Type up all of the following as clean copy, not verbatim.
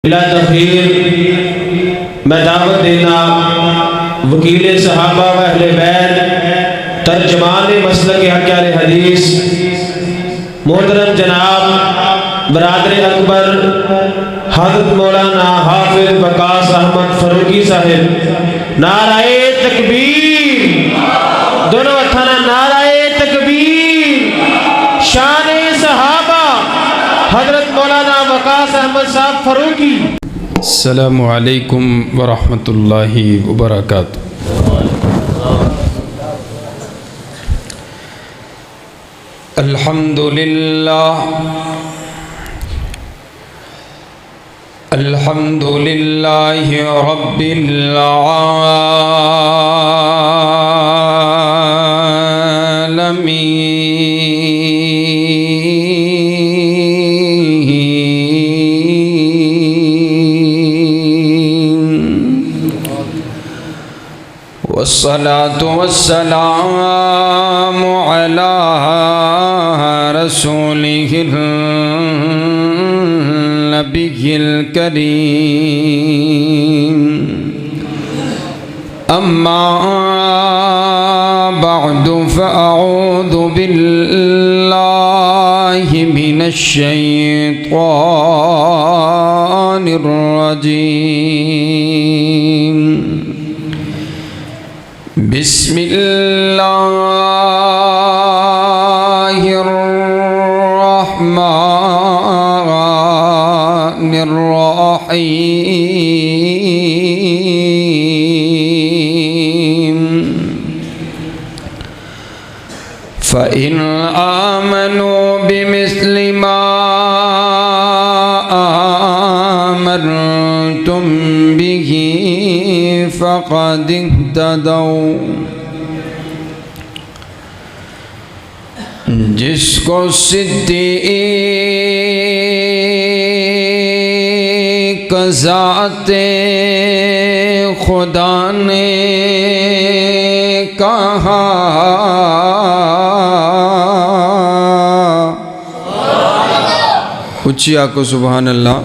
بلا تخیر میں دعوت دینا وکیل صحابہ و اہل بیت ترجمان مسلک حق اہل حدیث محترم جناب برادر اکبر حضرت مولانا حافظ وقاص احمد فاروقی صاحب نعرہ تکبیر، دونوں ہتھاں نعرہ تکبیر، شان صحابہ حضرت مولانا وقاص احمد صاحب فاروقی۔ السلام علیکم ورحمۃ اللہ وبرکاتہ۔ الحمد للہ الحمد للہ رب والصلاة والسلام على رسوله النبي الكريم، أما بعد فأعوذ بالله من الشيطان الرجيم، بسم اللہ الرحمن الرحیم، فَإِنْ آمَنُوا بِمِثْلِ مَا آمَنْتُمْ بِهِ فَقَدِ اهْتَدَوْا، جس کو صدیق ذات خدا نے کہا، اچھی آکو سبحان اللہ،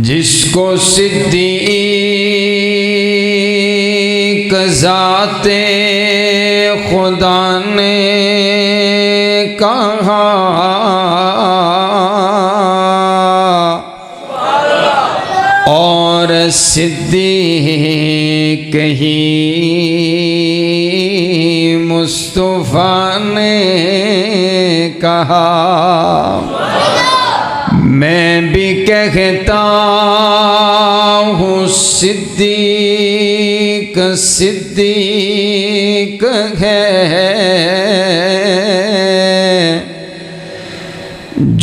جس کو صدیق ذات خدا نے کہا، اور صدیق ہی مصطفیٰ نے کہا، میں بھی کہتا ہوں صدیق صدیق ہے،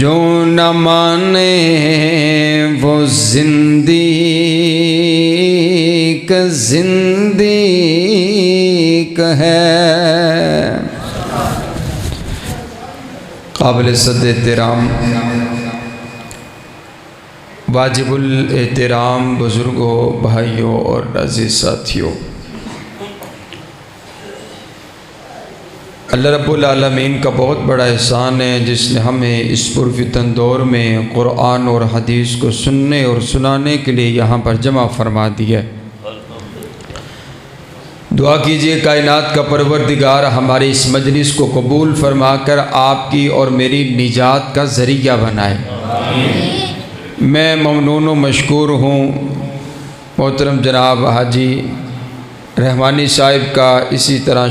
جو نہ مانے وہ زندیق زندیق ہے۔ قابل صد احترام واجب الاحترام بزرگوں، بھائیوں اور عزیز ساتھیوں، اللہ رب العالمین کا بہت بڑا احسان ہے جس نے ہمیں اس پرفتن دور میں قرآن اور حدیث کو سننے اور سنانے کے لیے یہاں پر جمع فرما دیا۔ دعا کیجئے کائنات کا پروردگار ہمارے اس مجلس کو قبول فرما کر آپ کی اور میری نجات کا ذریعہ بنائے۔ میں ممنون و مشکور ہوں محترم جناب حاجی رحمانی صاحب کا، اسی طرح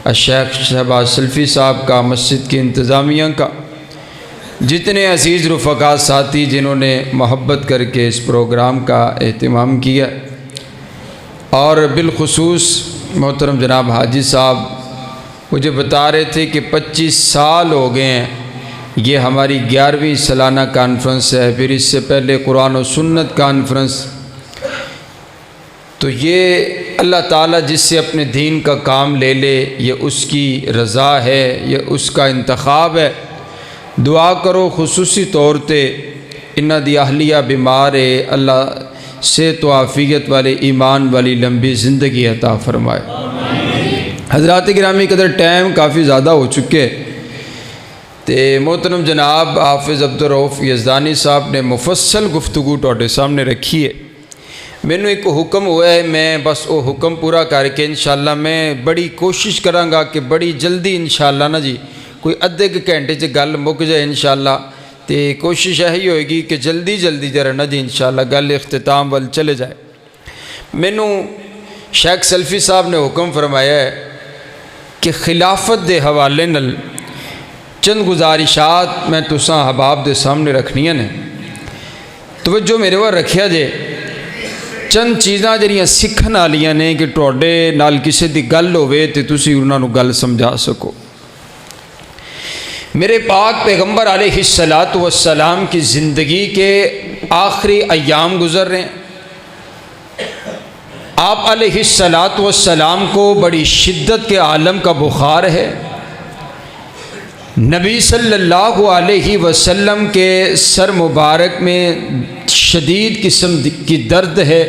الشیخ شہباز سلفی صاحب کا، مسجد کی انتظامیہ کا، جتنے عزیز رفقا ساتھی جنہوں نے محبت کر کے اس پروگرام کا اہتمام کیا، اور بالخصوص محترم جناب حاجی صاحب مجھے بتا رہے تھے کہ 25 سال ہو گئے ہیں، یہ ہماری 11ویں سالانہ کانفرنس ہے، پھر اس سے پہلے قرآن و سنت کانفرنس۔ تو یہ اللہ تعالیٰ جس سے اپنے دین کا کام لے لے، یہ اس کی رضا ہے، یہ اس کا انتخاب ہے۔ دعا کرو خصوصی طور پہ انہاں دی اہلیہ بیمار ہے، اللہ صحت و عافیت والے ایمان والی لمبی زندگی عطا فرمائے۔ حضرات گرامی قدر ٹائم کافی زیادہ ہو چکے، تے محترم جناب حافظ عبدالرؤف یزدانی صاحب نے مفصل گفتگو تواڈے سامنے رکھی ہے. مینوں ایک حکم ہوا ہے، میں بس وہ حکم پورا کر کے انشاءاللہ میں بڑی کوشش کراں گا کہ بڑی جلدی انشاءاللہ نا جی کوئی ادھے گھنٹے چ گل مک جائے انشاءاللہ. تے کوشش یہی ہوئے گی کہ جلدی جلدی جرا نا جی انشاءاللہ گل اختتام وال چلے جائے. مینوں شیخ سلفی صاحب نے حکم فرمایا ہے کہ خلافت دے حوالے نال چند گزارشات میں تساں احباب دے سامنے رکھنیاں نے. توجہ میرے ور رکھیا جے، چند چیزاں جڑیاں سیکھن والیاں نے کہ تواڈے نال کسے دی گل ہوے تے تسی انہاں نوں گل سمجھا سکو. میرے پاک پیغمبر علیہ الصلاۃ والسلام کی زندگی کے آخری ایام گزر رہے ہیں. آپ علیہ الصلاۃ والسلام کو بڑی شدت کے عالم کا بخار ہے. نبی صلی اللہ علیہ وسلم کے سر مبارک میں شدید قسم کی درد ہے.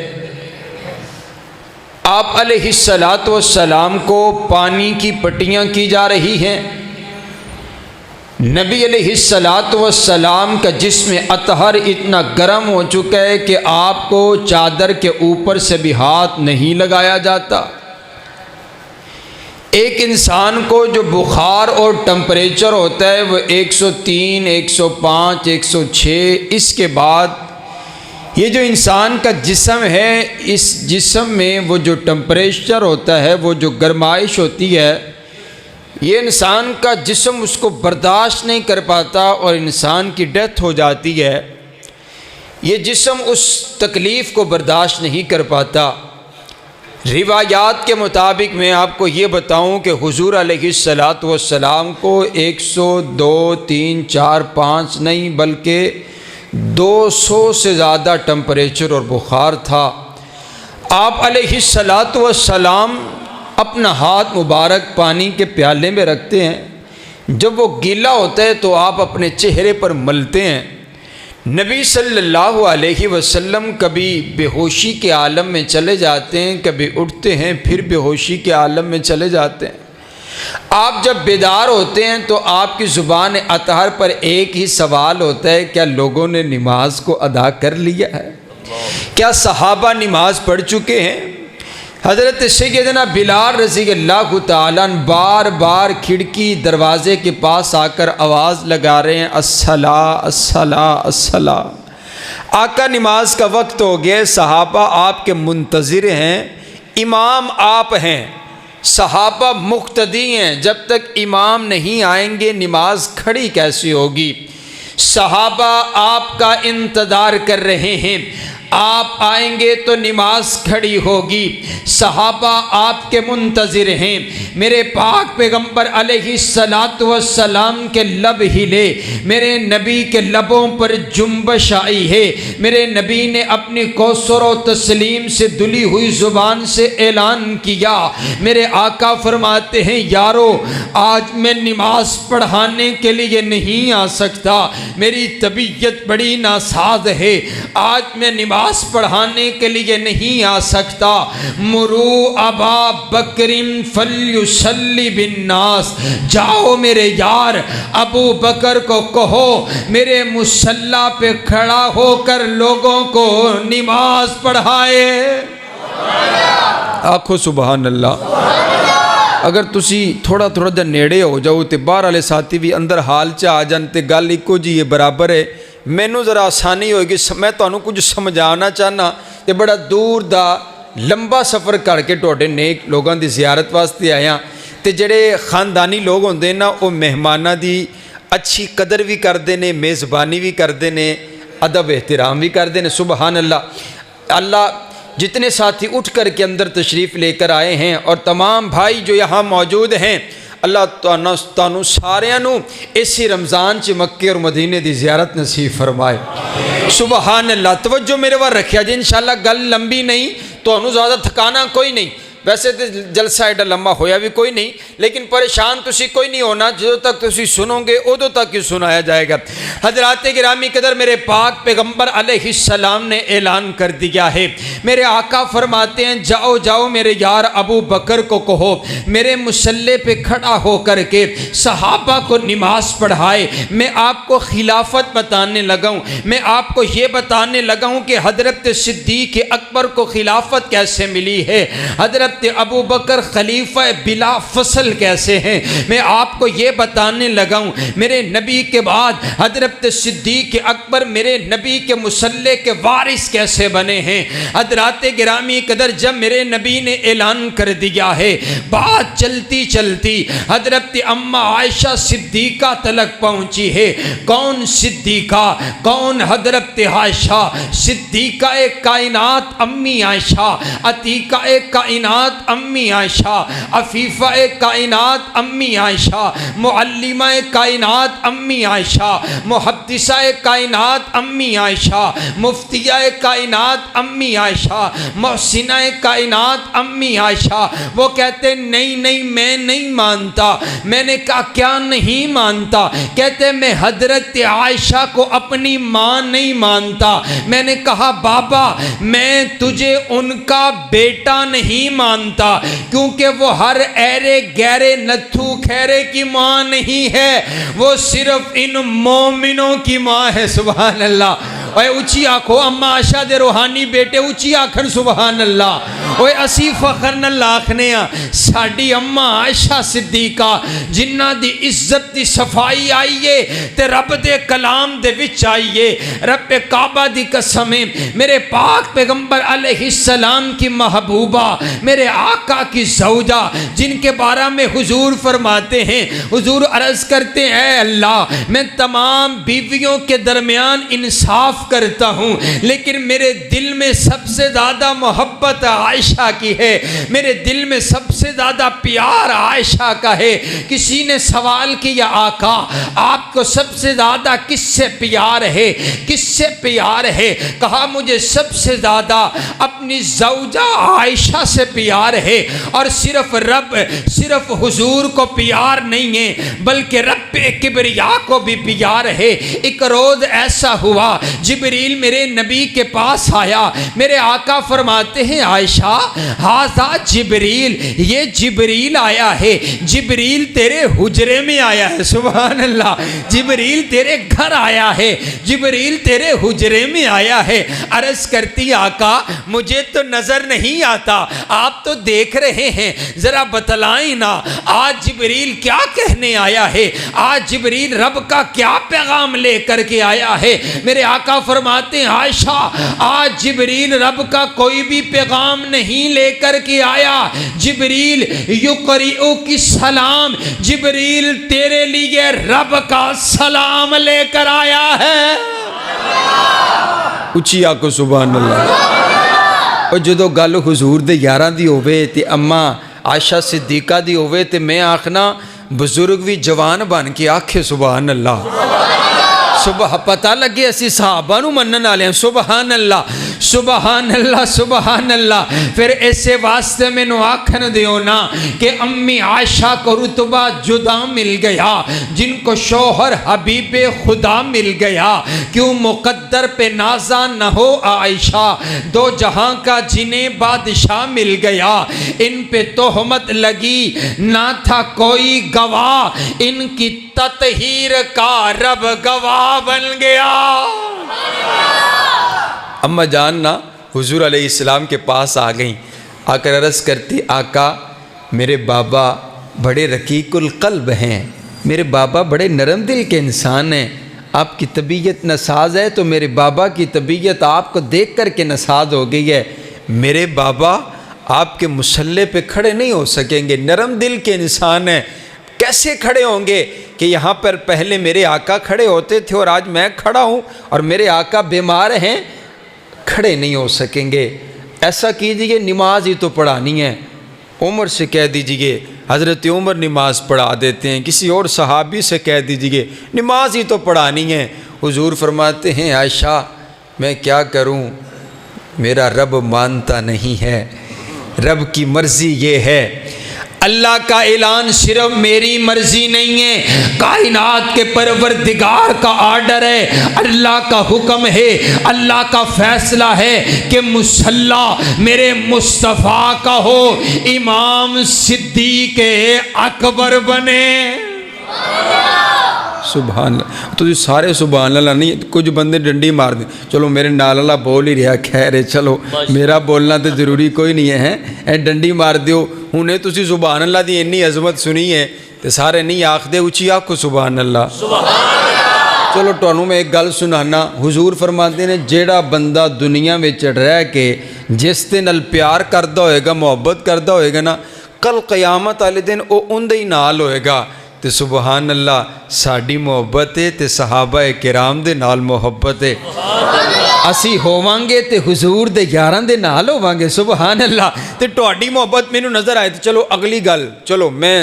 آپ علیہ الصلاۃ والسلام کو پانی کی پٹیاں کی جا رہی ہیں. نبی علیہ الصلاۃ والسلام کا جسم اطہر اتنا گرم ہو چکا ہے کہ آپ کو چادر کے اوپر سے بھی ہاتھ نہیں لگایا جاتا. ایک انسان کو جو بخار اور ٹمپریچر ہوتا ہے وہ 103 105 106، اس کے بعد یہ جو انسان کا جسم ہے اس جسم میں وہ جو ٹمپریچر ہوتا ہے، وہ جو گرمائش ہوتی ہے، یہ انسان کا جسم اس کو برداشت نہیں کر پاتا اور انسان کی ڈیتھ ہو جاتی ہے. یہ جسم اس تکلیف کو برداشت نہیں کر پاتا. روایات کے مطابق میں آپ کو یہ بتاؤں کہ حضور علیہ الصلاۃ والسلام کو 102 3 4 5 نہیں بلکہ 200 سے زیادہ ٹمپریچر اور بخار تھا. آپ علیہ الصلاۃ والسلام اپنا ہاتھ مبارک پانی کے پیالے میں رکھتے ہیں. جب وہ گیلا ہوتا ہے تو آپ اپنے چہرے پر ملتے ہیں. نبی صلی اللہ علیہ وسلم کبھی بے ہوشی کے عالم میں چلے جاتے ہیں، کبھی اٹھتے ہیں پھر بے ہوشی کے عالم میں چلے جاتے ہیں. آپ جب بیدار ہوتے ہیں تو آپ کی زبان اطہر پر ایک ہی سوال ہوتا ہے، کیا لوگوں نے نماز کو ادا کر لیا ہے؟ کیا صحابہ نماز پڑھ چکے ہیں؟ حضرت سیدنا بلال رضی اللہ تعالیٰ بار بار کھڑکی دروازے کے پاس آ کر آواز لگا رہے ہیں، الصلاۃ الصلاۃ الصلاۃ. آقا نماز کا وقت ہو گیا، صحابہ آپ کے منتظر ہیں. امام آپ ہیں، صحابہ مقتدی ہیں. جب تک امام نہیں آئیں گے نماز کھڑی کیسی ہوگی؟ صحابہ آپ کا انتظار کر رہے ہیں، آپ آئیں گے تو نماز کھڑی ہوگی. صحابہ آپ کے منتظر ہیں. میرے پاک پیغمبر علیہ الصلاۃ والسلام کے لب ہلے، میرے نبی کے لبوں پر جنبش آئی ہے. میرے نبی نے اپنی کوثر و تسلیم سے دلی ہوئی زبان سے اعلان کیا. میرے آقا فرماتے ہیں، یارو آج میں نماز پڑھانے کے لیے نہیں آ سکتا، میری طبیعت بڑی ناساز ہے، آج میں نماز پڑھانے کے لیے نہیں آ سکتا. مرو ابا بکر فلیصلی بالناس، جاؤ میرے یار ابو بکر کو کہو میرے مصلی پہ کھڑا ہو کر لوگوں کو نماز پڑھائے. آکھو سبحان اللہ. اگر تسی تھوڑا جا نیڑے ہو جاؤ تے باہر والے ساتھی بھی اندر حال چ آ جان تے گل ایکو جی ہے، برابر ہے. مینوں ذرا آسانی ہوئے گی، میں تانوں کچھ سمجھانا چاہنا تے بڑا دور دا لمبا سفر کر کے تواڈے نیک لوگاں دی زیارت واسطے آیا. تے جڑے خاندانی لوگ ہوندے نا وہ مہماناں دی اچھی قدر بھی کردے نے، میزبانی بھی کردے نے، ادب احترام بھی کردے نے. سبحان اللہ. اللہ جتنے ساتھی اٹھ کر کے اندر تشریف لے کر آئے ہیں اور تمام بھائی جو یہاں موجود ہیں، اللہ تانوں ساریاں نوں اسی رمضان چ مکے اور مدینے دی زیارت نصیب فرمائے. سبحان اللہ. توجہ میرے ور رکھیا جی، انشاءاللہ گل لمبی نہیں، تانوں زیادہ تھکانا کوئی نہیں. ویسے تو جلسہ ایڈا لمبا ہویا بھی کوئی نہیں، لیکن پریشان تسی کوئی نہیں ہونا، جو تک تسی سنو گے ادو تک ہی سنایا جائے گا۔ حضرات گرامی قدر، میرے پاک پیغمبر علیہ السلام نے اعلان کر دیا ہے، میرے آقا فرماتے ہیں جاؤ جاؤ میرے یار ابو بکر کو کہو میرے مصلی پہ کھڑا ہو کر کے صحابہ کو نماز پڑھائے۔ میں آپ کو خلافت بتانے لگا ہوں، میں آپ کو یہ بتانے لگا ہوں کہ حضرت صدیق اکبر کو خلافت کیسے ملی ہے، حضرت ابو بکر خلیفہ بلا فصل کیسے ہیں، میں آپ کو یہ بتانے لگا ہوں میرے نبی کے بعد حضرت صدیق اکبر میرے نبی کے مصلی کے وارث کیسے بنے ہیں۔ حضرات گرامی قدر، جب میرے نبی نے اعلان کر دیا ہے، بات چلتی چلتی حضرت اماں عائشہ صدیقہ تلک پہنچی ہے۔ کون صدیقہ؟ کون حضرت عائشہ صدیقہ کائنات امی عائشہ، عتیقہ کائنات امی عائشہ، عفیفہ کائنات امی عائشہ، معلمہ کائنات امی عائشہ، محدثہ کائنات امی عائشہ، مفتیہ کائنات امی عائشہ، محسنہ کائنات امی عائشہ۔ وہ کہتے نہیں نہیں میں نہیں مانتا۔ میں نے کہا کیا نہیں مانتا؟ کہتے میں حضرت عائشہ کو اپنی ماں نہیں مانتا۔ میں نے کہا بابا میں تجھے ان کا بیٹا نہیں مانتا، کیونکہ وہ ہر ایرے گیرے نتھو خیرے کی ماں نہیں ہے، وہ صرف ان مومنوں کی ماں ہے۔ سبحان اللہ۔ اوے اچھی آنکھو اما عائشہ دے روحانی بیٹے اچھی آنکھن سبحان اللہ۔ اوے اسی فخر نال آکھنے ہاں ساڈی اما عائشہ صدیقہ جنہ دی عزت دی صفائی آئیے تے رب دے کلام دے وچ آئیے۔ رب کعبہ دی قسم میرے پاک پیغمبر علیہ السلام کی محبوبہ، میرے آقا کی زوجہ، جن کے بارے میں حضور فرماتے ہیں، حضور عرض کرتے ہیں اے اللہ میں تمام بیویوں کے درمیان انصاف کرتا ہوں، لیکن میرے دل میں سب سے زیادہ محبت عائشہ کی ہے، میرے دل میں سب سے زیادہ پیار عائشہ کا ہے۔ کسی نے سوال کیا آقا آپ کو سب سے زیادہ کس سے پیار ہے، کس سے پیار ہے؟ کہا مجھے سب سے زیادہ اپنی زوجہ عائشہ سے پیار ہے، اور صرف حضور کو پیار نہیں ہے بلکہ رب کبریا کو بھی پیار ہے۔ ایک روز ایسا ہوا جبریل میرے نبی کے پاس آیا، میرے آقا فرماتے ہیں عائشہ ہذا جبریل، یہ جبریل آیا ہے، جبریل تیرے حجرے میں آیا ہے۔ سبحان اللہ۔ جبریل تیرے گھر آیا ہے، جبریل تیرے حجرے میں آیا ہے۔ عرض کرتی آقا مجھے تو نظر نہیں آتا، آپ تو دیکھ رہے ہیں، ذرا بتلائیں نا آج جبریل کیا کہنے آیا ہے، آج جبریل رب کا کیا پیغام لے کر کے آیا ہے؟ میرے آقا فرماتے ہیں عائشہ آج جبریل رب کا کوئی بھی پیغام نہیں لے کر کے آیا، جبریل یقرئو کی سلام، جبریل تیرے لیے رب کا سلام لے کر آیا ہے۔ اچھی آکو سبحان اللہ۔ اور جدو گل حضور دے یاراں دی ہوئے تے اماں عائشہ صدیقہ دی ہوئے تے میں آکھنا بزرگ بھی جوان بن کے آکھے سبحان اللہ۔ صبح پتہ لگے اسی صحابہ نو منن والے ہیں۔ سبحان اللہ سبحان اللہ سبحان اللہ۔ پھر ایسے واسطے میں نو آکھن دیو نا کہ امی عائشہ کو رتبہ جدا مل گیا، جن کو شوہر حبیب خدا مل گیا، کیوں مقدر پہ نازا نہ ہو عائشہ، دو جہاں کا جنہیں بادشاہ مل گیا، ان پہ تہمت لگی نہ تھا کوئی گواہ، ان کی تطہیر کا رب گواہ بن گیا۔ اما جاننا حضور علیہ السلام کے پاس آ گئیں، آ کر عرض کرتی آقا میرے بابا بڑے رقیق القلب ہیں، میرے بابا بڑے نرم دل کے انسان ہیں، آپ کی طبیعت نساز ہے تو میرے بابا کی طبیعت آپ کو دیکھ کر کے نساز ہو گئی ہے، میرے بابا آپ کے مصلی پہ کھڑے نہیں ہو سکیں گے، نرم دل کے انسان ہیں، کیسے کھڑے ہوں گے کہ یہاں پر پہلے میرے آقا کھڑے ہوتے تھے اور آج میں کھڑا ہوں اور میرے آقا بیمار ہیں، کھڑے نہیں ہو سکیں گے۔ ایسا کیجئے نماز ہی تو پڑھانی ہے، عمر سے کہہ دیجئے، حضرت عمر نماز پڑھا دیتے ہیں، کسی اور صحابی سے کہہ دیجئے نماز ہی تو پڑھانی ہے۔ حضور فرماتے ہیں عائشہ میں کیا کروں، میرا رب مانتا نہیں ہے، رب کی مرضی یہ ہے۔ اللہ کا اعلان صرف میری مرضی نہیں ہے، کائنات کے پروردگار کا آرڈر ہے، اللہ کا حکم ہے، اللہ کا فیصلہ ہے کہ مصلی میرے مصطفیٰ کا ہو، امام صدیق اکبر بنے۔ سبحان اللہ۔ تو سارے سبحان اللہ نہیں، کچھ بندے ڈنڈی مار دیں، چلو میرے نال اللہ بول ہی رہا، خیر ہے، چلو میرا بولنا تو ضروری کوئی نہیں ہے، اے ڈنڈی مار دیو۔ ہنے تسی سبحان اللہ دی انی عظمت سنی ہے تو سارے نہیں آکھ دے اچھی آکھو سبحان اللہ۔ چلو تانوں میں ایک گل سنانا، حضور فرماتے ہیں جیڑا بندہ دنیا میں رہ کے جس دے نال پیار کردہ ہوئے گا، محبت کردہ ہوئے گا نا، کل قیامت والے دن او اندے ہی نال ہوئے گا۔ تے سبحان اللہ، ساڈی محبت ہے تے صحابہ کرام دے نال محبت ہے، اسی ہووانگے تے حضور دے یاران دے نال ہووانگے۔ سبحان اللہ۔ تے تہاڈی محبت مینوں نظر آئے تے چلو اگلی گل، چلو میں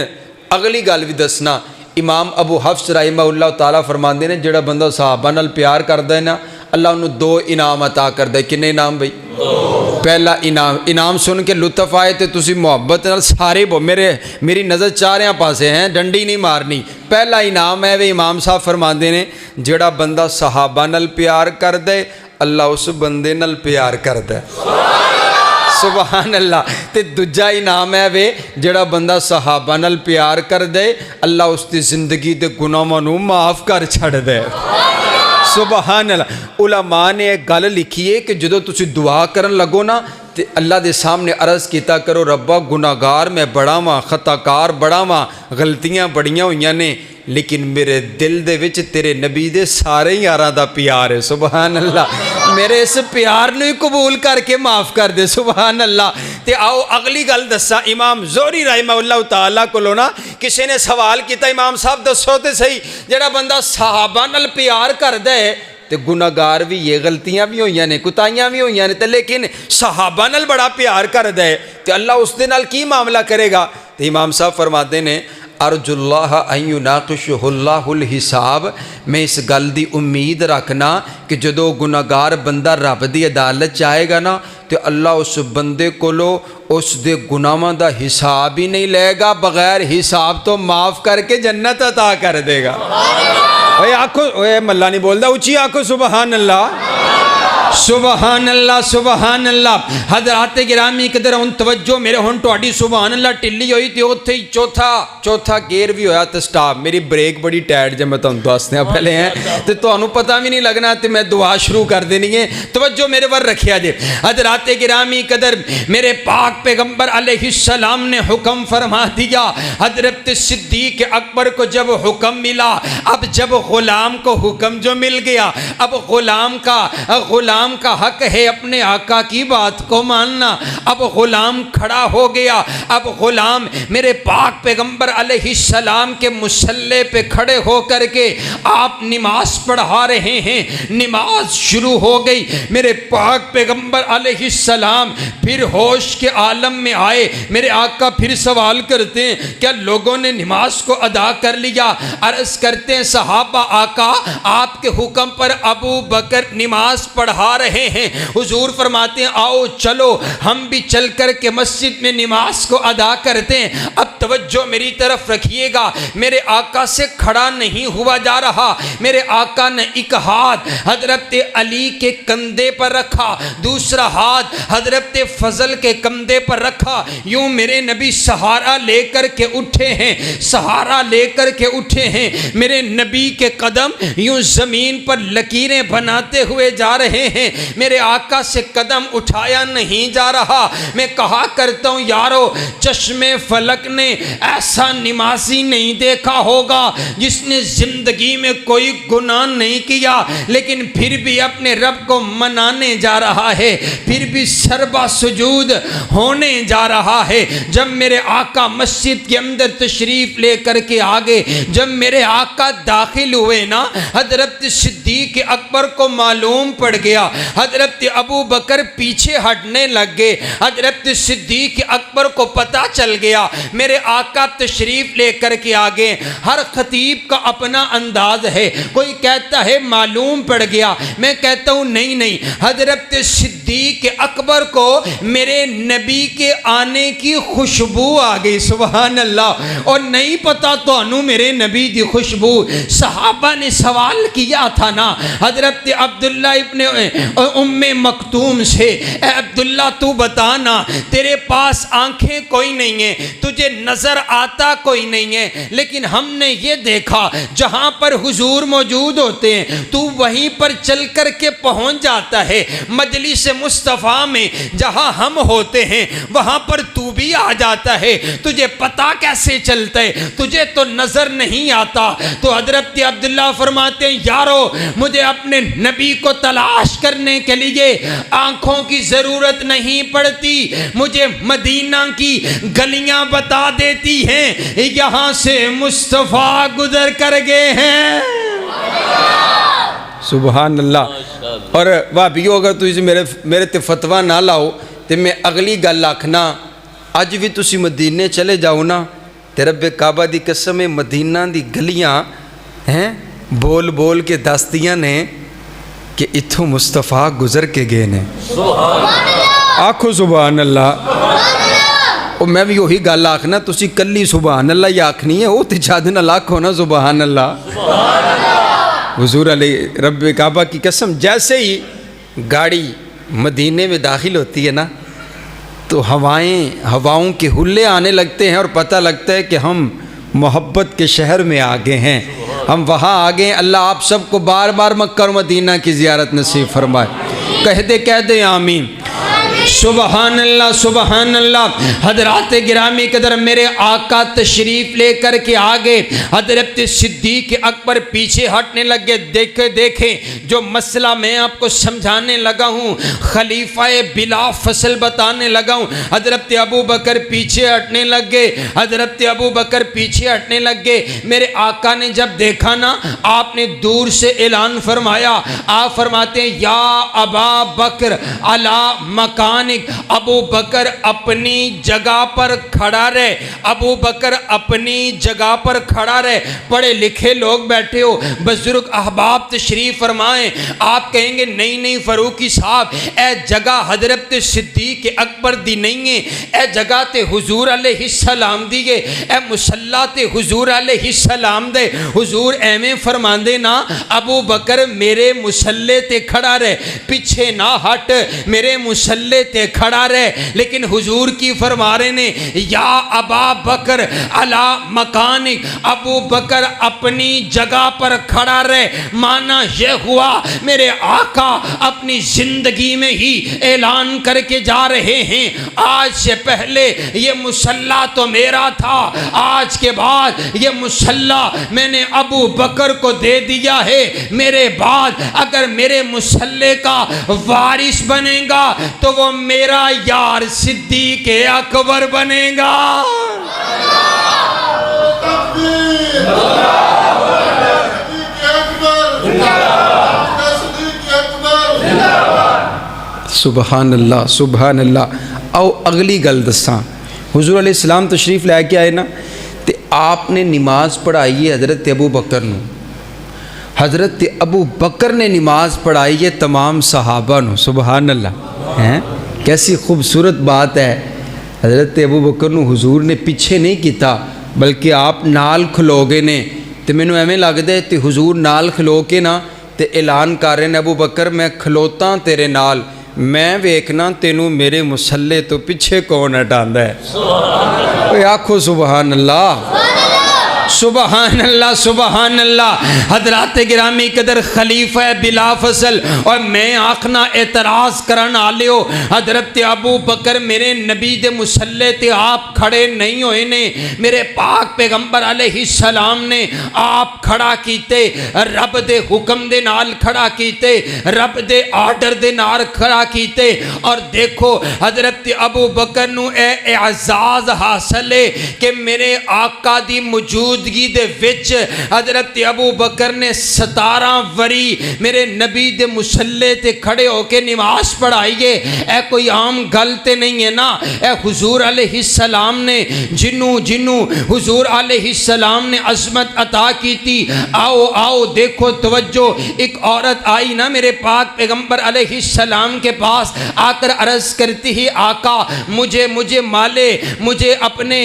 اگلی گل بھی دسنا۔ امام ابو حفص رحمہ اللہ تعالیٰ فرماندے نے جڑا بندہ صحابہ نال پیار کردا ہے نا، اللہ انہوں 2 انعام عطا کردا ہے۔ کنے انعام بھائی؟ پہلا انعام سن کے لطف آئے تے تسی محبت نال سارے میری نظر چاروں پاسے ہیں، ڈنڈی نہیں مارنی۔ پہلا انعام ہے وہ امام صاحب فرماندے نے جڑا بندہ صحابہ نال پیار کردا ہے اللہ اس بندے نال پیار کردا ہے۔ سبحان اللہ۔ تے دوجا انعام ہے وے جڑا بندہ صحابہ نال پیار کردا ہے اللہ اس دی زندگی دے گناہاں نوں معاف کر چھڑدا ہے۔ سبحان اللہ۔ علماء نے ایک گل لکھی ہے کہ جدو تسی دعا کرن لگو نا تے اللہ دے سامنے عرض کیتا کرو ربا گناہگار میں بڑا واں، خطا کار بڑا واں، غلطیاں بڑیاں ہوئیاں نے، لیکن میرے دل دے وچ تیرے نبی دے سارے یاراں دا پیار ہے۔ سبحان اللہ۔ میرے اس پیار نو ہی قبول کر کے معاف کر دے۔ سبحان اللہ۔ تے آؤ اگلی گل دسا، امام زہری رحمہ اللہ تعالیٰ کولوں نا کسی نے سوال کیتا امام صاحب دسو تے صحیح جڑا بندہ صحابہ نال پیار کردا ہے تے گناہگار بھی یہ غلطیاں بھی ہوئیاں نے، کوتاہیاں بھی ہوئیاں نے تے لیکن صحابہ نال بڑا پیار کردا ہے تے اللہ اس دے نال کی معاملہ کرے گا؟ تے امام صاحب فرماتے نے ارجو اللہ ان یناقشہ اللہ الحساب، میں اس گل دی امید رکھنا کہ جدو گناہگار بندہ رب دی عدالت چاہے گا نا تو اللہ اس بندے کولو اس دے گناہاں دا حساب ہی نہیں لے گا، بغیر حساب تو معاف کر کے جنت عطا کر دے گا۔ اوے آکھو، اوے ملا نہیں بولدا، اچھی آکھو سبحان اللہ۔ سبحان اللہ سبحان اللہ۔ حضرات گرامی قدر ہن توجہ میرے ہن تہاڈی سبحان اللہ ٹلی ہوئی تے اوتھے ہی چوتھا گیئر بھی ہویا تے سٹاپ میری بریک بڑی ٹائٹ جے میں تانوں دسدیاں پہلے ہیں تے تانوں پتہ بھی نہیں لگنا تے میں دعا شروع کر دینی ہے۔ توجہ میرے ور رکھیا جے۔ حضرات گرامی قدر میرے پاک پیغمبر علیہ السلام نے حکم فرما دیا، حضرت صدیق اکبر کو جب حکم ملا، اب جب غلام کو حکم جو مل گیا، اب غلام کا حق ہے اپنے آقا کی بات کو ماننا۔ اب غلام کھڑا ہو گیا، اب غلام میرے پاک پیغمبر علیہ السلام کے مصلی پہ کھڑے ہو کر کے آپ نماز پڑھا رہے ہیں۔ نماز شروع ہو گئی، میرے پاک پیغمبر علیہ السلام پھر ہوش کے عالم میں آئے۔ میرے آقا پھر سوال کرتے ہیں کیا لوگوں نے نماز کو ادا کر لیا؟ عرض کرتے ہیں صحابہ آقا آپ کے حکم پر ابو بکر نماز پڑھا رہے ہیں۔ حضور فرماتے ہیں آؤ چلو ہم بھی چل کر کے مسجد میں نماز کو ادا کرتے ہیں۔ اب توجہ میری طرف رکھیے گا، میرے آقا سے کھڑا نہیں ہوا جا رہا۔ میرے آقا نے ایک ہاتھ حضرت علی کے کندھے پر رکھا، دوسرا ہاتھ حضرت فضل کے کندھے پر رکھا، یوں میرے نبی سہارا لے کر کے اٹھے ہیں، سہارا لے کر کے اٹھے ہیں۔ میرے نبی کے قدم یوں زمین پر لکیریں بناتے ہوئے جا رہے ہیں، میرے آقا سے قدم اٹھایا نہیں جا رہا۔ میں کہا کرتا ہوں یارو چشم فلک نے ایسا نمازی نہیں دیکھا ہوگا جس نے زندگی میں کوئی گناہ نہیں کیا لیکن پھر بھی اپنے رب کو منانے جا رہا ہے، پھر بھی سربا سجود ہونے جا رہا ہے۔ جب میرے آقا مسجد کے اندر تشریف لے کر کے آگے، جب میرے آقا داخل ہوئے نا، حضرت صدیق اکبر کو معلوم پڑ گیا حضرت ابو بکر پیچھے ہٹنے لگ گئے۔ حضرت صدیق اکبر کو پتہ چل گیا میرے آقا تشریف لے کر کے آگے۔ ہر خطیب کا اپنا انداز ہے، کوئی کہتا ہے معلوم پڑ گیا، میں کہتا ہوں نہیں نہیں، حضرت صدیق اکبر کو میرے نبی کے آنے کی خوشبو آ گئی، سبحان اللہ، اور نہیں پتا تو انو میرے نبی دی خوشبو۔ صحابہ نے سوال کیا تھا نا حضرت عبداللہ ابن ام مکتوم سے، اے عبداللہ تو بتانا، تیرے پاس آنکھیں کوئی نہیں ہیں، تجھے نظر آتا کوئی نہیں ہے، لیکن ہم نے یہ دیکھا جہاں پر حضور موجود ہوتے ہیں تو وہیں پر چل کر کے پہنچ جاتا ہے، مجلس مصطفیٰ میں جہاں ہم ہوتے ہیں وہاں پر تو بھی آ جاتا ہے، تجھے پتا کیسے چلتا ہے، تجھے تو نظر نہیں آتا۔ تو حضرت عبداللہ فرماتے ہیں یارو مجھے اپنے نبی کو تلاش کرنے کے لیے آنکھوں کی ضرورت نہیں پڑتی، مجھے مدینہ کی گلیاں بتا دیتی ہیں، یہاں سے مصطفیٰ گزر کر گئے ہیں۔ سبحان اللہ۔ اور وہابیو اگر تسی میرے تے فتوہ نہ لاؤ تے میں اگلی گل آکھنا، اج بھی تسی مدینے چلے جاؤ نا تے رب کعبہ دی قسم مدینہ دی گلیاں ہیں بول بول کے دستیاں نے کہ اتھوں مصطفیٰ گزر کے گئے نے۔ آکھو سبحان اللہ۔ اور میں بھی وہی گل آکھنا، تسی کلی سبحان اللہ یا آکھنی ہے، وہ تے جاد نہ لاکھو نا سبحان اللہ۔ حضور علیہ رب کعبہ کی قسم، جیسے ہی گاڑی مدینے میں داخل ہوتی ہے نا تو ہواؤں کے حلے آنے لگتے ہیں اور پتہ لگتا ہے کہ ہم محبت کے شہر میں آگے ہیں، ہم وہاں آگے ہیں۔ اللہ آپ سب کو بار بار مکہ اور مدینہ کی زیارت نصیب فرمائے۔ کہہ دے آمین۔ سبحان اللہ سبحان اللہ۔ حضرات گرامی قدر، میرے آقا تشریف لے کر کے آگے، حضرت صدیق اکبر پیچھے ہٹنے لگے۔ دیکھیں جو مسئلہ میں آپ کو سمجھانے لگا ہوں، خلیفہ بلا فصل بتانے لگا ہوں، حضرت ابو بکر پیچھے ہٹنے لگ گئے، حضرت ابو بکر پیچھے ہٹنے لگ گئے۔ میرے آقا نے جب دیکھا نا، آپ نے دور سے اعلان فرمایا، آپ فرماتے ہیں یا ابا بکر علی مکان، ابو بکر اپنی جگہ پر کھڑا رہے، ابو بکر اپنی جگہ پر کھڑا رہے۔ پڑھے لکھے لوگ بیٹھے ہو، بزرگ احباب تشریف فرمائیں، آپ کہیں گے نہیں فاروقی صاحب، اے جگہ حضرت صدیق اکبر دی نہیں ہے، اے جگہ تے حضور علیہ السلام دی ہے، اے مصلی تے حضور علیہ السلام دے۔ حضور ایویں فرماندے نا، ابو بکر میرے مصلی تے کھڑا رہے، پیچھے نہ ہٹ، میرے مصلی تے کھڑا رہے، لیکن حضور کی فرما رہے نے یا ابا بکر علی مکانک، ابو بکر اپنی جگہ پر کھڑا رہے۔ معنی یہ ہوا میرے آقا اپنی زندگی میں ہی اعلان کر کے جا رہے ہیں، آج سے پہلے یہ مصلی تو میرا تھا، آج کے بعد یہ مصلی میں نے ابو بکر کو دے دیا ہے، میرے بعد اگر میرے مصلی کا وارث بنے گا تو وہ میرا یار صدیق اکبر بنے گا۔ سبحان اللہ سبحان اللہ۔ آؤ اگلی گل دساں، حضور علیہ السلام تشریف لے کے آئے نا تے آپ نے نماز پڑھائی ہے حضرت ابو بکر نو، حضرت ابو بکر نے نماز پڑھائی ہے تمام صحابہ نو، سبحان اللہ۔ ہیں کیسی خوبصورت بات ہے، حضرت ابو بکر نو حضور نے پیچھے نہیں کیتا بلکہ آپ نال کھلو گئے نے، تے مینوں ایویں لگدا ہے تے حضور نال کھلو کے نا تے اعلان کر رہے نے ابو بکر میں کھلوتا تیرے نال، میں ویکھنا تینوں میرے مصلی تو پیچھے کون ہٹاندا ہے۔ اوے آکھو سبحان اللہ سبحان اللہ سبحان اللہ۔ حضرات گرامی قدر، خلیفہ بلا فصل، اور میں آخنا اعتراض کرن آلے ہو، حضرت ابو بکر میرے نبی دے مصلی تے آپ کھڑے نہیں ہوئے نے، میرے پاک پیغمبر علیہ السلام نے آپ کھڑا کیتے، رب دے حکم دے نال کھڑا کیتے، رب دے آرڈر دے نال کھڑا کیتے۔ اور دیکھو حضرت ابو بکر نو اے اعزاز حاصل ہے کہ میرے آقا دی موجود موجودگی دے وچ حضرت ابو بکر نے 17 وری میرے نبی دے مصلے تے کھڑے ہو کے نماز پڑھائیے۔ اے کوئی عام گل تے نہیں ہے نا، اے حضور علیہ السلام نے جنوں حضور علیہ السلام نے عظمت عطا کی تھی۔ آؤ آؤ دیکھو توجہ، ایک عورت آئی نا میرے پاک پیغمبر علیہ السلام کے پاس، آ کر عرض کرتی ہی آقا مجھے اپنے